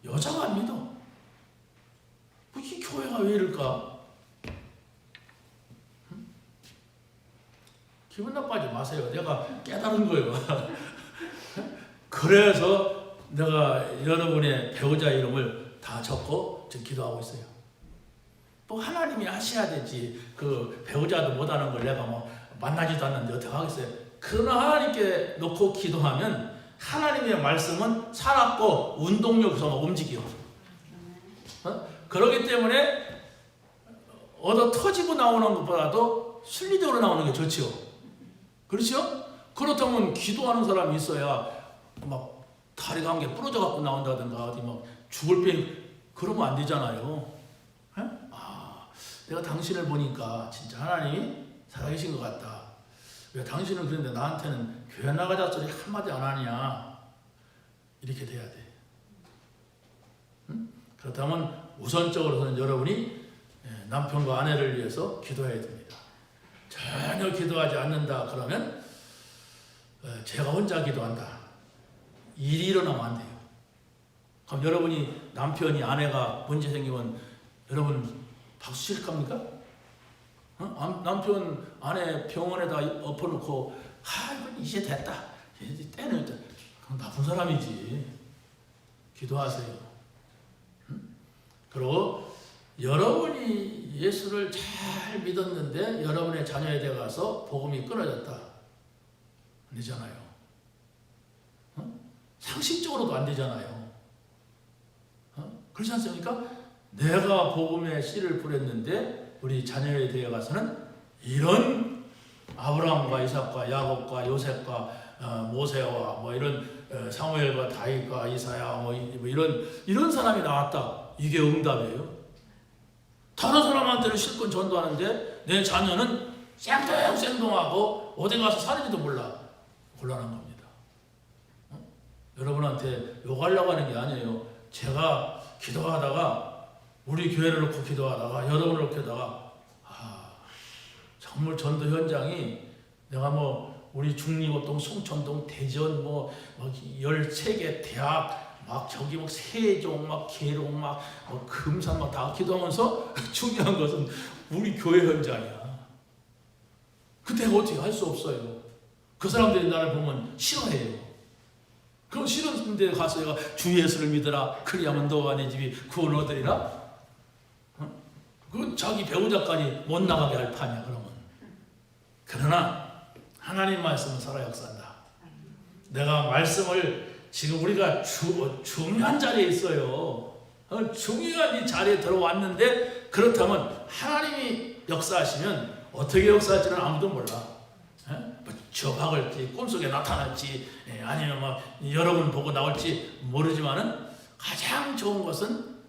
여자가 안 믿어. 이 교회가 왜 이럴까? 기분 나빠하지 마세요. 내가 깨달은 거예요. 그래서 내가 여러분의 배우자 이름을 다 적고 지금 기도하고 있어요. 뭐 하나님이 하셔야 되지. 그 배우자도 못하는 걸 내가 뭐 만나지도 않는데 어떻게 하겠어요? 그러나 하나님께 놓고 기도하면 하나님의 말씀은 살았고 운동력에서 움직여. 그렇기 때문에 얻어 터지고 나오는 것보다도 순리적으로 나오는 게 좋죠. 그렇죠? 그렇다면 기도하는 사람이 있어야 막 다리가 한 개 부러져 갖고 나온다든가 어디 막 죽을 뻔 그러면 안 되잖아요. 내가 당신을 보니까 진짜 하나님이 살아계신 것 같다. 왜 당신은 그런데 나한테는 교회 나가자 소리 한마디 안 하냐. 이렇게 돼야 돼. 응? 그렇다면 우선적으로는 여러분이 남편과 아내를 위해서 기도해야 됩니다. 전혀 기도하지 않는다 그러면 제가 혼자 기도한다. 일이 일어나면 안 돼요. 그럼 여러분이 남편이 아내가 문제 생기면 여러분 박수 칠 겁니까? 남편 아내 병원에다 엎어놓고 이제 됐다. 이제 때는 그럼 나쁜 사람이지. 기도하세요. 그리고 여러분이 예수를 잘 믿었는데 여러분의 자녀에 대해 가서 복음이 끊어졌다. 안 되잖아요. 상식적으로도 안 되잖아요. 그렇지 않습니까? 내가 복음의 씨를 뿌렸는데 우리 자녀에 대해 가서는 이런 아브라함과 이삭과 야곱과 요셉과 모세와 뭐 이런 사무엘과 다윗과 이사야 뭐 이런 사람이 나왔다. 이게 응답이에요. 다른 사람한테는 실컷 전도하는데 내 자녀는 생동생동하고 어디 가서 사는지도 몰라. 곤란한 겁니다. 여러분한테 욕하려고 하는 게 아니에요. 제가 기도하다가 우리 교회를 놓고 기도하다가 여러분을 놓고 기도하다가 정말 전도 현장이 내가 뭐 우리 중리고동, 송천동, 대전 뭐 13개 대학 막 저기 막 세종 막 계룡 막 금산 막 다 기도하면서 중요한 것은 우리 교회 현장이야. 그때 어떻게 할 수 없어요. 그 사람들이 나를 보면 싫어해요. 그럼 싫은 데 가서 내가 주 예수를 믿으라 그리하면 너와 내 집이 구원 얻으리라. 그 자기 배우자까지 못 나가게 할 판이야 그러면. 그러나 하나님 말씀은 살아 역사한다. 내가 말씀을 지금 우리가 중요한 자리에 있어요. 중요한 이 자리에 들어왔는데 그렇다면 하나님이 역사하시면 어떻게 역사할지는 아무도 몰라. 저 박을지 꿈속에 나타날지 아니면 막 여러분 보고 나올지 모르지만은 가장 좋은 것은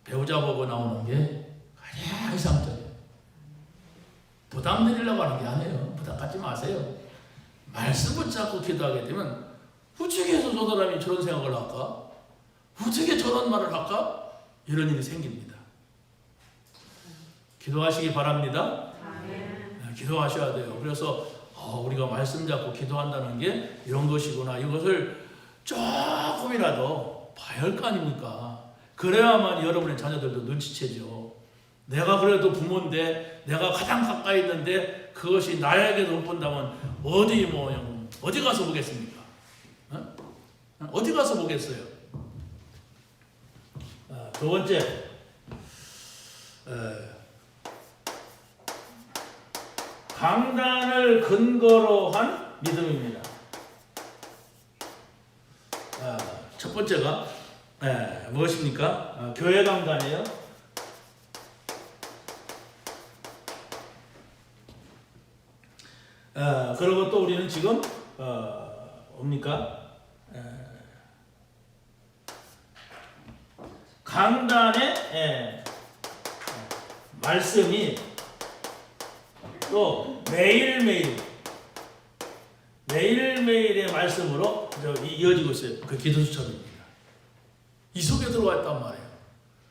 배우자 보고 나오는 게 가장 이상적이에요. 부담 드리려고 하는 게 아니에요. 부담 갖지 마세요. 말씀 붙잡고 기도하게 되면 어떻게 해서 저 사람이 저런 생각을 할까? 어떻게 저런 말을 할까? 이런 일이 생깁니다. 기도하시기 바랍니다. 기도하셔야 돼요. 그래서 우리가 말씀 잡고 기도한다는 게 이런 것이구나. 이것을 조금이라도 봐야 할 거 아닙니까? 그래야만 여러분의 자녀들도 눈치채죠. 내가 그래도 부모인데 내가 가장 가까이 있는데 그것이 나에게도 못 본다면 어디 가서 보겠습니까? 어디 가서 보겠어요? 두 번째, 강단을 근거로 한 믿음입니다. 첫 번째가 무엇입니까? 교회 강단이에요. 그리고 또 우리는 지금 뭡니까? 강단의 말씀이 또 매일매일의 말씀으로 이어지고 있어요. 그 기도 수첩입니다. 이 속에 들어와 있단 말이에요.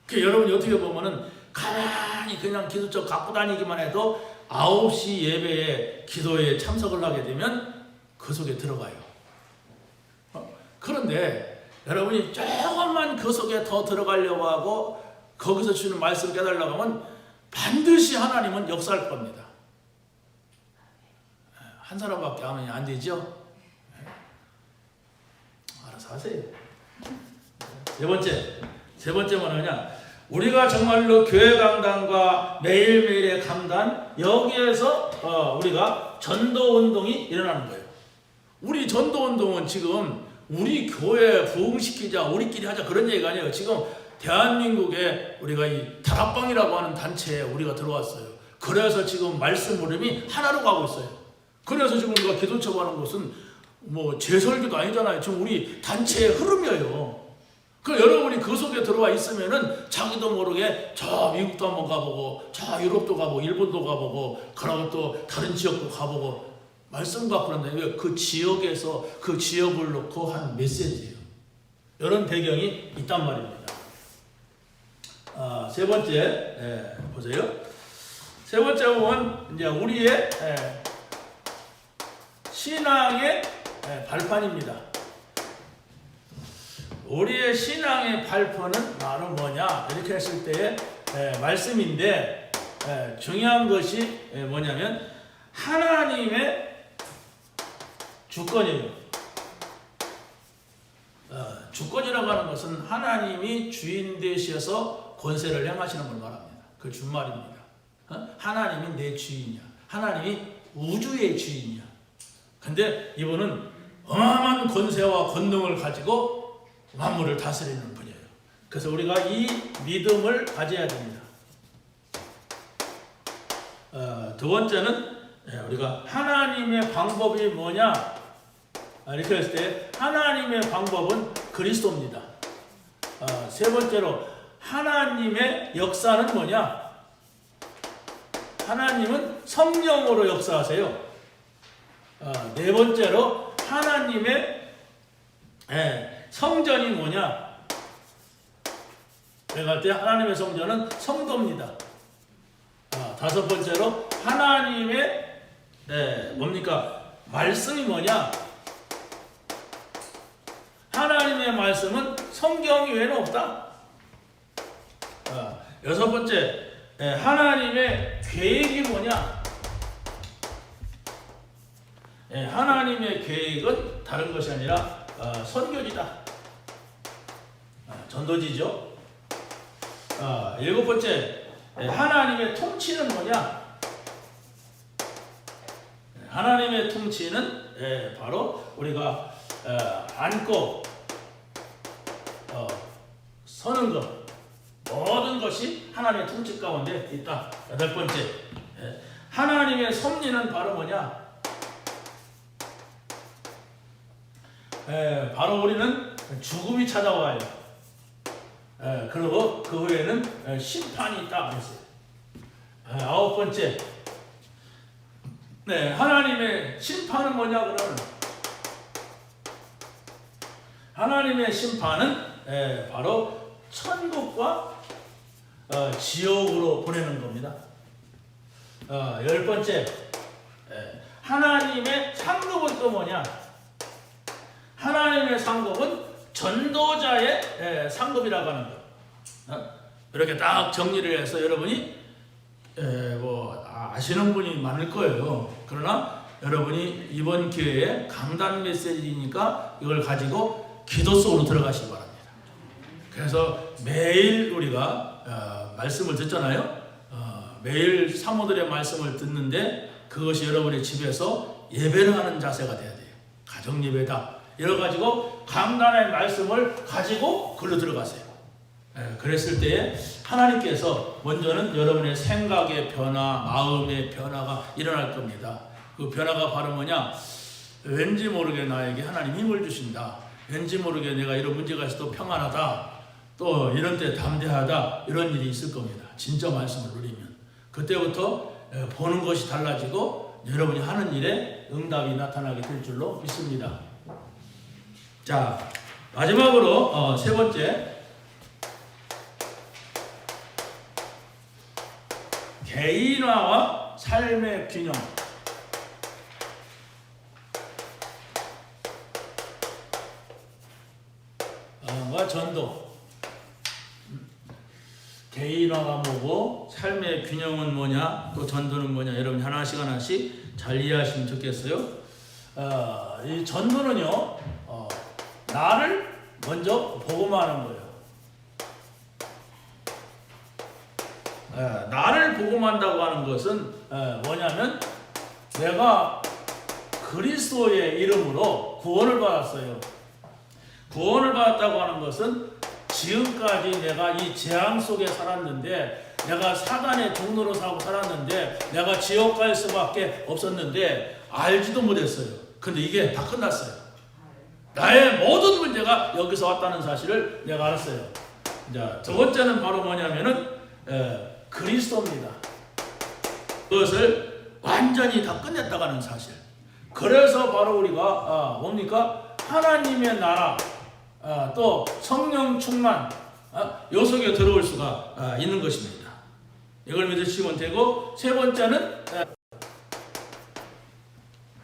그러니까 여러분이 어떻게 보면은 가만히 그냥 기도처 갖고 다니기만 해도 9시 예배에 기도에 참석을 하게 되면 그 속에 들어가요. 그런데 여러분이 조금만 그 속에 더 들어가려고 하고 거기서 주는 말씀 깨달으려고 하면 반드시 하나님은 역사할 겁니다. 한 사람밖에 하면 안 되죠? 알아서 알아서 하세요. 세 번째 뭐냐? 우리가 정말로 교회 강단과 매일매일의 강단 여기에서 우리가 전도 운동이 일어나는 거예요. 우리 전도 운동은 지금 우리 교회 부흥시키자, 우리끼리 하자 그런 얘기가 아니에요. 지금 대한민국에 우리가 이 다락방이라고 하는 단체에 우리가 들어왔어요. 그래서 지금 말씀 흐름이 하나로 가고 있어요. 그래서 지금 우리가 기도처고 하는 것은 뭐 제설교도 아니잖아요. 지금 우리 단체의 흐름이에요. 그 여러분이 그 속에 들어와 있으면은 자기도 모르게 저 미국도 한번 가보고 저 유럽도 가보고 일본도 가보고 그러고 또 다른 지역도 가보고 말씀 갖고 그런다. 그 지역에서 그 지역을 놓고 한 메시지예요. 이런 배경이 있단 말입니다. 세 번째 보세요. 세 번째 부분 이제 우리의 신앙의 발판입니다. 우리의 신앙의 발판은 바로 뭐냐 이렇게 했을 때의 말씀인데 중요한 것이 뭐냐면 하나님의 주권이에요. 주권이라고 하는 것은 하나님이 주인 되셔서 권세를 행하시는 걸 말합니다. 그 준말입니다. 하나님이 내 주인이야. 하나님이 우주의 주인이야. 근데 이분은 어마어마한 권세와 권능을 가지고 만물을 다스리는 분이에요. 그래서 우리가 이 믿음을 가져야 됩니다. 두 번째는 우리가 하나님의 방법이 뭐냐 이렇게 했을 때 하나님의 방법은 그리스도입니다. 세 번째로 하나님의 역사는 뭐냐? 하나님은 성령으로 역사하세요. 네 번째로 하나님의 성전이 뭐냐? 내가 할 때 하나님의 성전은 성도입니다. 다섯 번째로 하나님의 뭡니까? 말씀이 뭐냐? 하나님의 말씀은 성경 외에는 없다. 여섯 번째, 하나님의 계획이 뭐냐? 하나님의 계획은 다른 것이 아니라 선교지다. 전도지죠. 일곱 번째, 하나님의 통치는 뭐냐? 하나님의 통치는 바로 우리가 앉고 서는 것 모든 것이 하나님의 통치 가운데 있다. 여덟 번째, 하나님의 섭리는 바로 뭐냐? 바로 우리는 죽음이 찾아와요. 그리고 그 후에는 심판이 있다 그랬어요. 아홉 번째, 하나님의 심판은 뭐냐 그러면 하나님의 심판은 바로 천국과 지옥으로 보내는 겁니다. 열 번째, 하나님의 상급은 또 뭐냐? 하나님의 상급은 전도자의 상급이라고 하는 것. 이렇게 딱 정리를 해서 여러분이 아시는 분이 많을 거예요. 그러나 여러분이 이번 기회에 강단 메시지니까 이걸 가지고 기도 속으로 들어가시기 바랍니다. 그래서 매일 우리가 말씀을 듣잖아요. 매일 사모들의 말씀을 듣는데 그것이 여러분의 집에서 예배를 하는 자세가 돼야 돼요. 가정 예배다. 이래 가지고 강단의 말씀을 가지고 글로 들어가세요. 그랬을 때에 하나님께서 먼저는 여러분의 생각의 변화, 마음의 변화가 일어날 겁니다. 그 변화가 바로 뭐냐? 왠지 모르게 나에게 하나님 힘을 주신다. 왠지 모르게 내가 이런 문제가 있어도 평안하다. 또 이런 때 담대하다. 이런 일이 있을 겁니다. 진짜 말씀을 누리면. 그때부터 보는 것이 달라지고 여러분이 하는 일에 응답이 나타나게 될 줄로 믿습니다. 자, 마지막으로 세 번째, 개인화와 삶의 균형. 와 전도. 개인화가 뭐고 삶의 균형은 뭐냐, 또 전도는 뭐냐, 여러분 하나씩 하나씩 잘 이해하시면 좋겠어요. 이 전도는요, 나를 먼저 복음하는 거예요. 나를 복음한다고 하는 것은 뭐냐면 내가 그리스도의 이름으로 구원을 받았어요. 구원을 받았다고 하는 것은 지금까지 내가 이 재앙 속에 살았는데, 내가 사단의 종로로 살았는데, 내가 지옥 갈 수밖에 없었는데 알지도 못했어요. 근데 이게 다 끝났어요. 나의 모든 문제가 여기서 왔다는 사실을 내가 알았어요. 자, 두 번째는 바로 뭐냐면은 그리스도입니다. 그것을 완전히 다 끝냈다고 하는 사실. 그래서 바로 우리가 뭡니까? 하나님의 나라, 또 성령 충만, 요 속에 들어올 수가 있는 것입니다. 이걸 믿으시면 되고, 세 번째는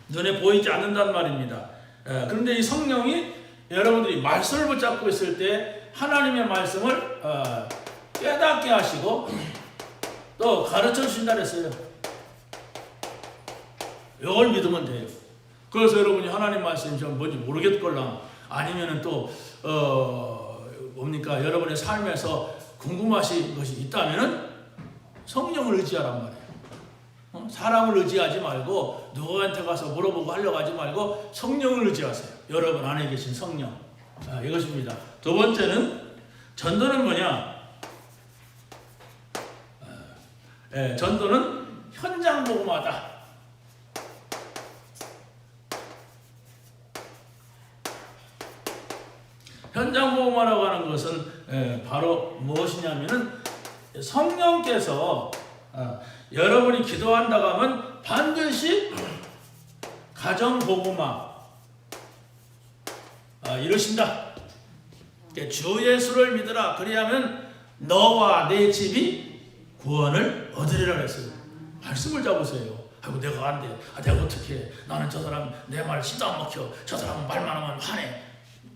눈에 보이지 않는단 말입니다. 그런데 이 성령이 여러분들이 말씀을 붙잡고 있을 때 하나님의 말씀을 깨닫게 하시고 또 가르쳐 주신다 그랬어요. 이걸 믿으면 돼요. 그래서 여러분이 하나님 말씀이 뭔지 모르겠걸랑, 아니면은 또 뭡니까, 여러분의 삶에서 궁금하신 것이 있다면은 성령을 의지하란 말이에요. 사람을 의지하지 말고, 누구한테 가서 물어보고 하려고 하지 말고 성령을 의지하세요. 여러분 안에 계신 성령. 이것입니다. 두 번째는 전도는 뭐냐? 전도는 현장 복음하다. 현장 복음하라고 하는 것은 바로 무엇이냐면은 성령께서 여러분이 기도한다고 하면 반드시 가정 복음화 이루신다. 주 예수를 믿으라. 그리하면 너와 내 집이 구원을 얻으리라 그랬어요. 말씀을 잡으세요. 아이고 내가 안 돼. 내가 어떻게 해. 나는 저 사람 내 말 씨도 안 먹혀. 저 사람은 말만 하면 화내.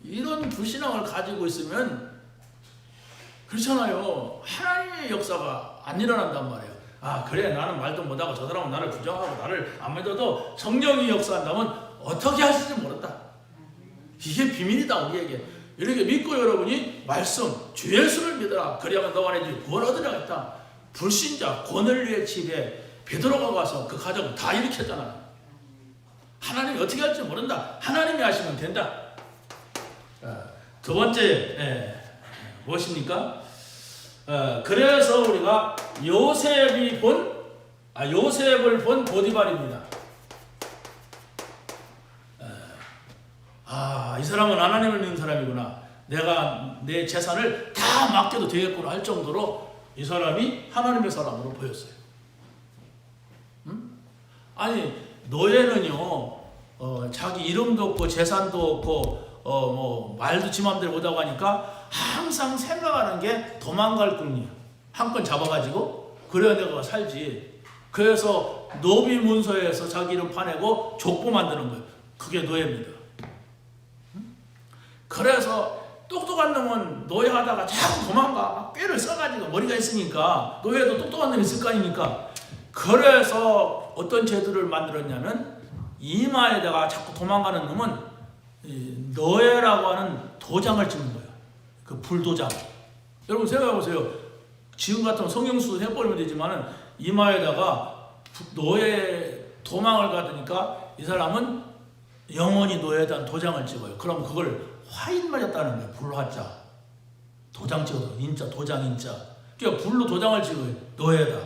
이런 불신앙을 가지고 있으면 그렇잖아요. 하나님의 역사가 안 일어난단 말이에요. 그래 나는 말도 못하고 저 사람은 나를 부정하고 나를 안 믿어도 성령이 역사한다면 어떻게 하실지 모른다. 이게 비밀이다 우리에게. 이렇게 믿고 여러분이 말씀 주 예수를 믿어라. 그리하면 너와 내 집이 구원 얻으라 했다. 불신자 고넬료의 집에 베드로가 가서 그 가정을 다 일으켰잖아요. 하나님이 어떻게 할지 모른다. 하나님이 하시면 된다. 두 번째 무엇입니까? 그래서 우리가 요셉을 본 보디발입니다. 이 사람은 하나님을 믿는 사람이구나. 내가 내 재산을 다 맡겨도 되겠구나 할 정도로 이 사람이 하나님의 사람으로 보였어요. 아니 노예는요 자기 이름도 없고 재산도 없고 뭐 말도 지 맘대로 못하고 하니까 항상 생각하는 게 도망갈 꿈이야. 한 건 잡아가지고 그래야 내가 살지. 그래서 노비 문서에서 자기 이름 파내고 족보 만드는 거예요. 그게 노예입니다. 그래서 똑똑한 놈은 노예하다가 자꾸 도망가. 막 꾀를 써가지고 머리가 있으니까 노예도 똑똑한 놈이 있을 거 아닙니까? 그래서 어떤 제도를 만들었냐면 이마에다가 자꾸 도망가는 놈은 노예라고 하는 도장을 찍는 거예요. 그 불도장. 여러분 생각해보세요. 지금 같으면 성형수술 해버리면 되지만은 이마에다가 노예 도망을 가두니까 이 사람은 영원히 노예에 대한 도장을 찍어요. 그럼 그걸 화인 맞았다는 거예요. 불화자. 도장 찍어서 인자, 도장 인자. 그러니까 불로 도장을 찍어요. 노예다.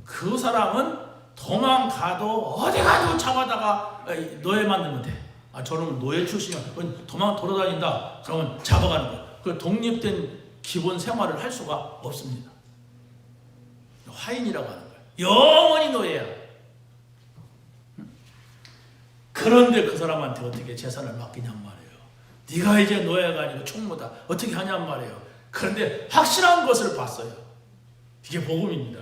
그 사람은 도망가도 어디 가도 잡아다가 노예 만들면 돼. 저놈은 노예 출신이야. 도망 돌아다닌다. 그러면 잡아가는 거야. 그 독립된 기본 생활을 할 수가 없습니다. 화인이라고 하는 거야. 영원히 노예야. 그런데 그 사람한테 어떻게 재산을 맡기냔 말이에요. 네가 이제 노예가 아니고 총무다. 어떻게 하냔 말이에요. 그런데 확실한 것을 봤어요. 이게 복음입니다.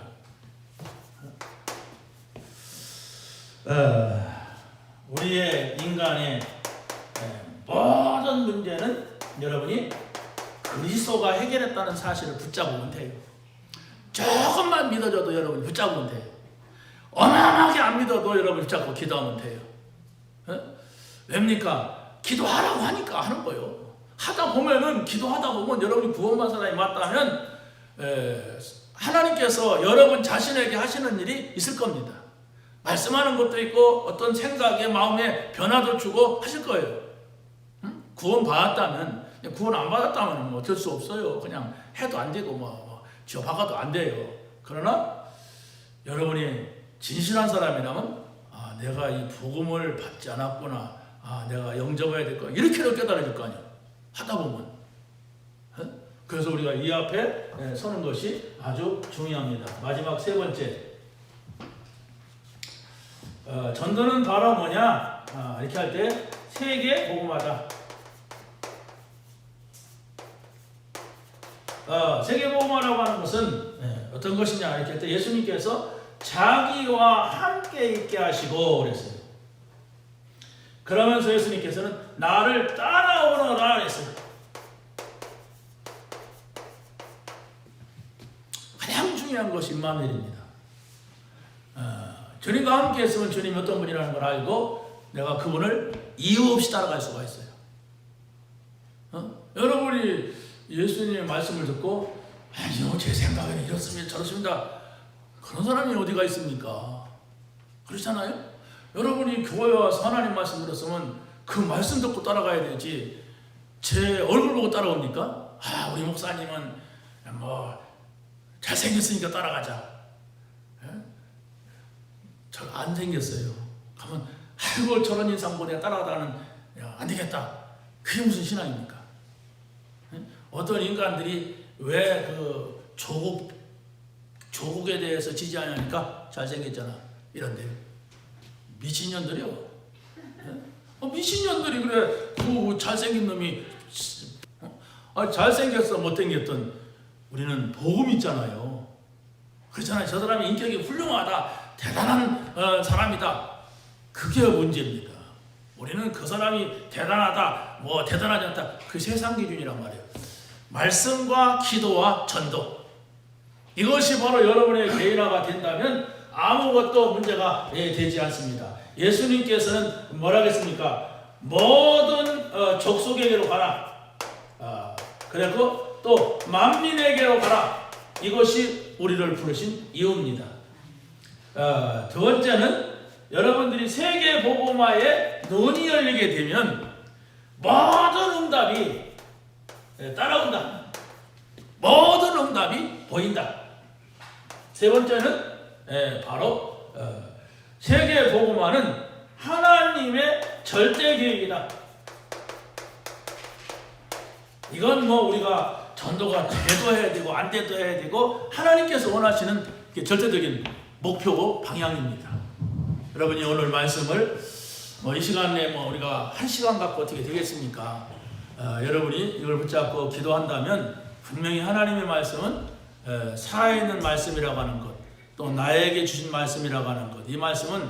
우리의 인간의 모든 문제는 여러분이 그리스도가 해결했다는 사실을 붙잡으면 돼요. 조금만 믿어줘도 여러분이 붙잡으면 돼요. 어마어마하게 안 믿어도 여러분이 붙잡고 기도하면 돼요. 왜입니까? 기도하라고 하니까 하는 거예요. 하다 보면은 기도하다 보면 여러분이 구원받은 사람이 맞다면 하나님께서 여러분 자신에게 하시는 일이 있을 겁니다. 말씀하는 것도 있고 어떤 생각에 마음에 변화도 주고 하실 거예요. 구원 받았다면, 구원 안 받았다면 어쩔 수 없어요. 그냥 해도 안 되고 지어 박아도 안 돼요. 그러나 여러분이 진실한 사람이라면 내가 이 복음을 받지 않았구나, 내가 영접해야 될 거야, 이렇게도 깨달아질 거 아니에요. 하다 보면. 그래서 우리가 이 앞에 서는 것이 아주 중요합니다. 마지막 세 번째, 전도는 바로 뭐냐? 이렇게 할 때 세계 복음화다. 세계 복음화라고 하는 것은 어떤 것이냐? 이렇게 할 때 예수님께서 자기와 함께 있게 하시고 그랬어요. 그러면서 예수님께서는 나를 따라오너라 그랬어요. 가장 중요한 것이 임마누엘입니다. 주님과 함께 했으면 주님이 어떤 분이라는 걸 알고 내가 그분을 이유 없이 따라갈 수가 있어요. 여러분이 예수님의 말씀을 듣고 아니요, 제 생각에는 이렇습니다, 저렇습니다, 그런 사람이 어디가 있습니까? 그렇잖아요? 여러분이 교회 와서 하나님 말씀 들었으면 그 말씀 듣고 따라가야 되지, 제 얼굴 보고 따라옵니까? 우리 목사님은 잘생겼으니까 따라가자. 잘 안 생겼어요. 가면 아이고 저런 인상 보고 내가 따라가다가는 안 되겠다. 그게 무슨 신앙입니까? 어떤 인간들이 왜 그 조국에 대해서 지지하냐니까 잘생겼잖아 이런데요. 미친년들이요. 미친년들이 그래 그 잘생긴 놈이 잘생겼어 못생겼던 우리는 복음 있잖아요. 그렇잖아요. 저 사람이 인격이 훌륭하다, 대단한 사람이다, 그게 문제입니다. 우리는 그 사람이 대단하다, 대단하지 않다, 그 세상 기준이란 말이에요. 말씀과 기도와 전도, 이것이 바로 여러분의 개인화가 된다면 아무것도 문제가 되지 않습니다. 예수님께서는 뭐라 했습니까? 모든 족속에게로 가라. 그리고 또 만민에게로 가라. 이것이 우리를 부르신 이유입니다. 두 번째는 여러분들이 세계 복음화에 눈이 열리게 되면 모든 응답이 따라온다. 모든 응답이 보인다. 세 번째는 바로 세계 복음화는 하나님의 절대 계획이다. 이건 우리가 전도가 돼도 해야 되고 안 돼도 해야 되고 하나님께서 원하시는 절대적인 목표고 방향입니다. 여러분이 오늘 말씀을 이 시간 내에 우리가 1시간 갖고 어떻게 되겠습니까? 여러분이 이걸 붙잡고 기도한다면 분명히 하나님의 말씀은 살아있는 말씀이라고 하는 것, 또 나에게 주신 말씀이라고 하는 것, 이 말씀은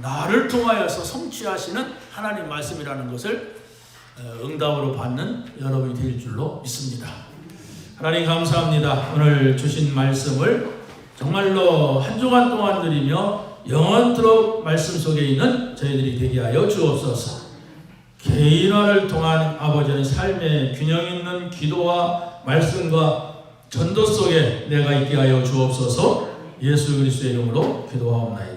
나를 통하여서 성취하시는 하나님 말씀이라는 것을 응답으로 받는 여러분이 될 줄로 믿습니다. 하나님 감사합니다. 오늘 주신 말씀을 정말로 한 주간 동안 드리며 영원토록 말씀 속에 있는 저희들이 되게 하여 주옵소서. 개인화를 통한 아버지의 삶의 균형 있는 기도와 말씀과 전도 속에 내가 있게 하여 주옵소서. 예수 그리스도의 이름으로 기도하옵나이다.